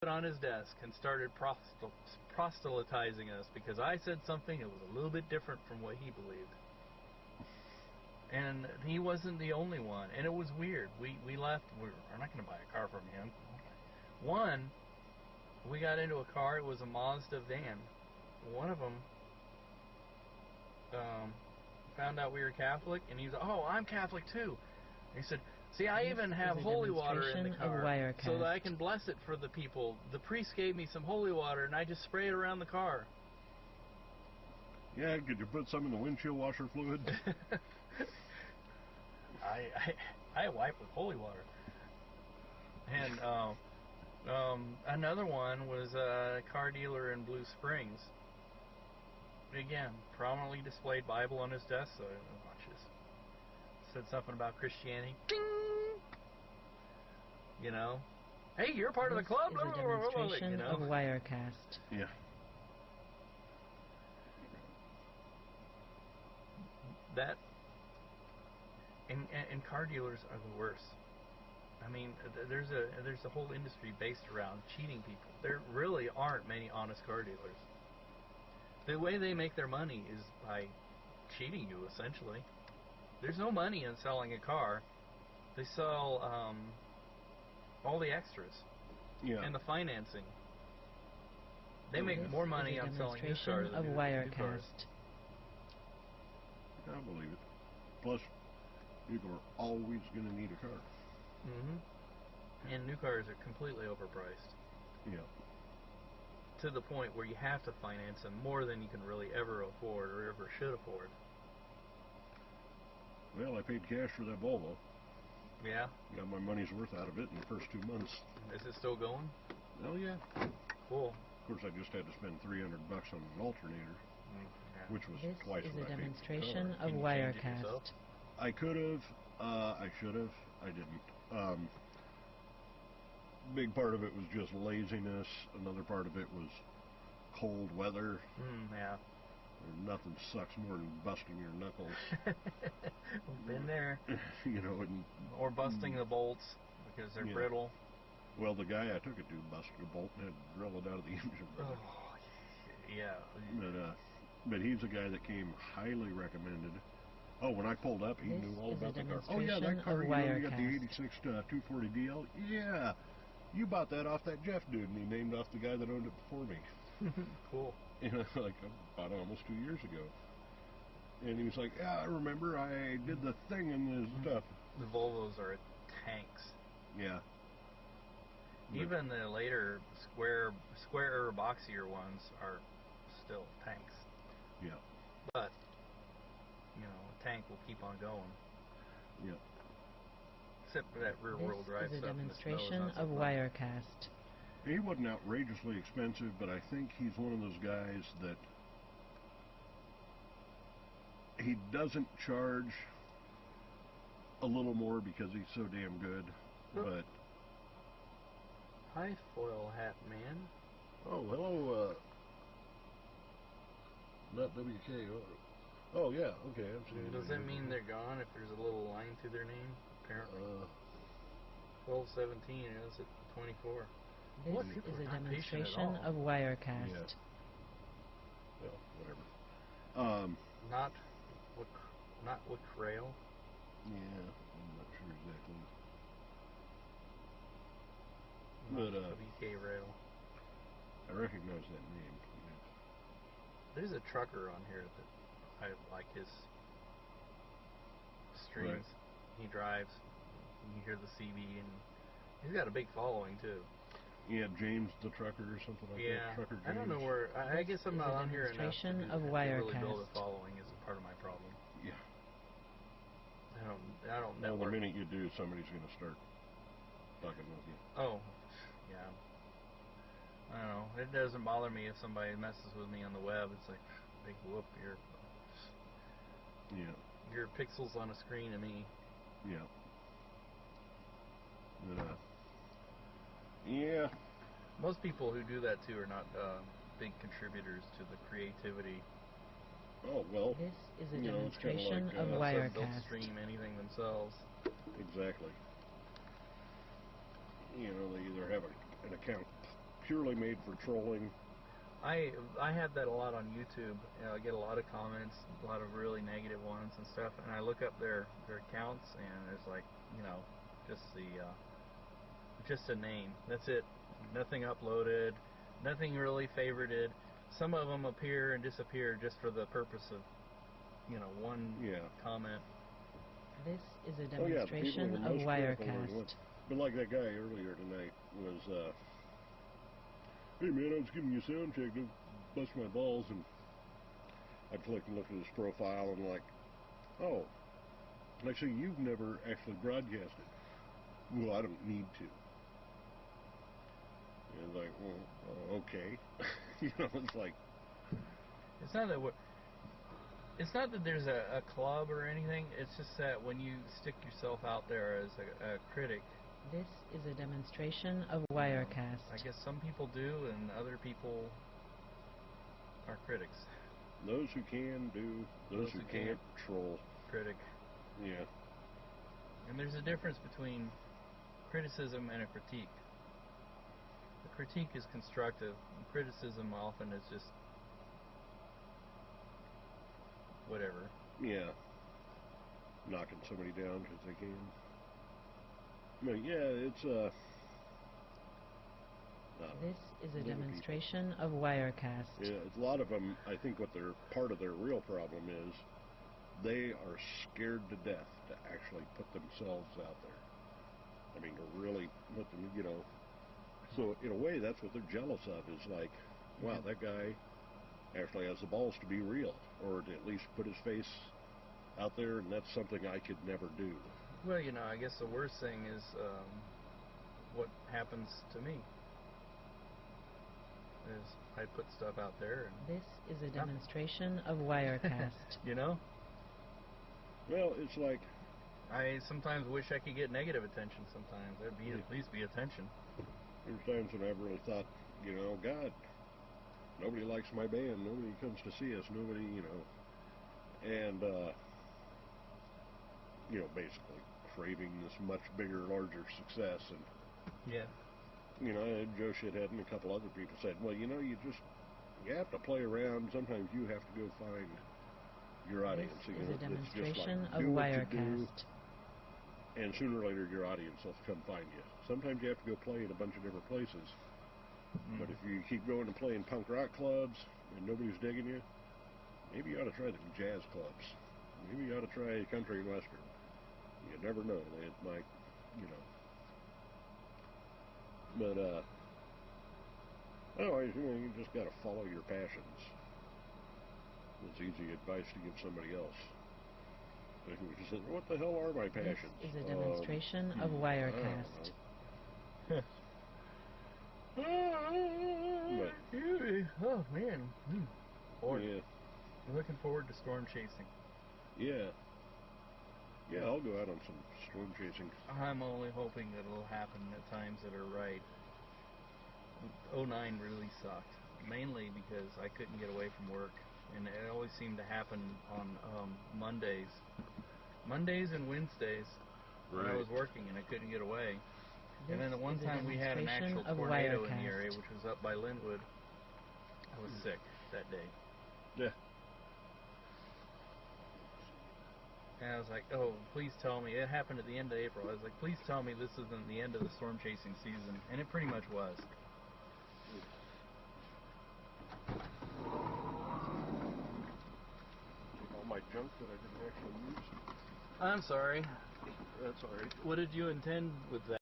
on his desk and started proselytizing us because I said something that was a little bit different from what he believed. And he wasn't the only one. And it was weird. We left. We're not going to buy a car from him. One, we got into a car. It was a Mazda van. One of them found out we were Catholic, and he was like, "Oh, I'm Catholic too." And he said, "See, I even have holy water in the car so that I can bless it for the people. The priest gave me some holy water, and I just spray it around the car." Yeah, could you put some in the windshield washer fluid? I wipe with holy water. And another one was a car dealer in Blue Springs. Again, prominently displayed Bible on his desk, so watch this. Said something about Christianity. Ding! You know, hey, you're part of the club. This is a demonstration of Wirecast. Yeah. That and car dealers are the worst. I mean, there's a whole industry based around cheating people. There really aren't many honest car dealers. The way they make their money is by cheating you, essentially. There's no money in selling a car. They sell all the extras and the financing. They make more money on selling used cars than new cars. I believe it. Plus, people are always going to need a car. And new cars are completely overpriced. Yeah. To the point where you have to finance them more than you can really ever afford or ever should afford. Well, I paid cash for that Volvo. Yeah? Got my money's worth out of it in the first 2 months. Is it still going? Oh, yeah. Cool. Of course, I just had to spend $300 on an alternator, which was twice what I paid for the car. This is a demonstration of Wirecast. I could have. I should have. I didn't. Big part of it was just laziness. Another part of it was cold weather. Yeah. Nothing sucks more than busting your knuckles. Been there. You know, or busting the bolts because they're brittle. Well, the guy I took it to busted a bolt and had to drill it out of the engine. Oh, yeah. But he's a guy that came highly recommended. Oh, when I pulled up, he knew all about the car. Oh, yeah, that car, you got the 86 240DL? Yeah, you bought that off that Jeff dude, and he named off the guy that owned it before me. Cool. You know, like, I bought it almost 2 years ago. And he was like, yeah, I remember, I did the thing and the stuff. The Volvos are tanks. Yeah. Even the later square boxier ones are still tanks. Yeah. But, you know, a tank will keep on going. Yeah. Except for that rear-wheel drive stuff. This is a demonstration of Wirecast. He wasn't outrageously expensive, but I think he's one of those guys that he doesn't charge a little more because he's so damn good, but... Hi, foil hat man. Oh, hello, not WK. Oh, yeah, okay. I'm seeing. Does that mean they're gone if there's a little line to their name? Apparently. 1217 is at 24. This is a demonstration of Wirecast. Yeah. Well, whatever. Not with Rail. Yeah, I'm not sure exactly. But WK Rail. I recognize that name. There's a trucker on here that I like his streams. Right. He drives. You hear the CB, and he's got a big following too. Yeah, James the Trucker or something like that. Trucker James. I don't know where. I guess I'm not on here enough to really build a following. Is a part of my problem. Yeah. I don't know. Well, the minute you do, somebody's going to start fucking with you. Oh, yeah. I don't know. It doesn't bother me if somebody messes with me on the web. It's like, big whoop, your pixels on a screen to me. Yeah. Yeah. Most people who do that too are not big contributors to the creativity. Oh, well. This is a demonstration of Wirecast. Don't stream anything themselves. Exactly. You know, they either have an account purely made for trolling. I have that a lot on YouTube. You know, I get a lot of comments, a lot of really negative ones and stuff, and I look up their accounts, and there's like, you know, just a name. That's it. Nothing uploaded, nothing really favorited. Some of them appear and disappear just for the purpose of, you know, one comment. This is a demonstration of Wirecast. But like that guy earlier tonight was, hey man, I was giving you a sound check, don't bust my balls, and I clicked and looked at his profile and like, oh, I see you've never actually broadcasted. Well, I don't need to. And like, well, okay. You know, it's like, it's not that there's a club or anything. It's just that when you stick yourself out there as a critic. This is a demonstration of Wirecast. I guess some people do, and other people are critics. Those who can do, those who can't troll. Critic. Yeah. And there's a difference between criticism and a critique. A critique is constructive, and criticism often is just whatever. Yeah. Knocking somebody down because they can. But yeah, it's this is a demonstration of Wirecast. Yeah, a lot of them, I think what part of their real problem is they are scared to death to actually put themselves out there. I mean, to really put them, you know. So in a way, that's what they're jealous of, is like, wow, that guy actually has the balls to be real, or to at least put his face out there, and that's something I could never do. Well, you know, I guess the worst thing is what happens to me. Is I put stuff out there. And this is a demonstration of Wirecast. You know? Well, it's like, I sometimes wish I could get negative attention sometimes. There'd be at least be attention. There's times when I've really thought, you know, God, nobody likes my band. Nobody comes to see us. Nobody, you know. And, you know, basically craving this much bigger, larger success. And, yeah. You know, Joe Shithead and a couple other people said, well, you know, you have to play around. Sometimes you have to go find your audience. This you is know, a demonstration just like, of do what Wirecast. you do, and sooner or later your audience will come find you. Sometimes you have to go play in a bunch of different places. But if you keep going and playing punk rock clubs and nobody's digging you, maybe you ought to try the jazz clubs. Maybe you ought to try country and western. You never know. It might, you know. But, otherwise, you know, you just got to follow your passions. It's easy advice to give somebody else. They can just say, what the hell are my passions? This is a demonstration of Wirecast. Oh, man. Lord. Yeah. I'm looking forward to storm chasing. Yeah. Yeah, I'll go out on some storm chasing. I'm only hoping that it'll happen at times that are right. 09 really sucked, mainly because I couldn't get away from work, and it always seemed to happen on Mondays and Wednesdays when I was working and I couldn't get away. And then the one time we had an actual tornado in the area, which was up by Linwood, I was sick that day. Yeah. And I was like, oh, please tell me. It happened at the end of April. I was like, please tell me this isn't the end of the storm chasing season. And it pretty much was. All my junk that I didn't actually use. I'm sorry. That's all right. What did you intend with that?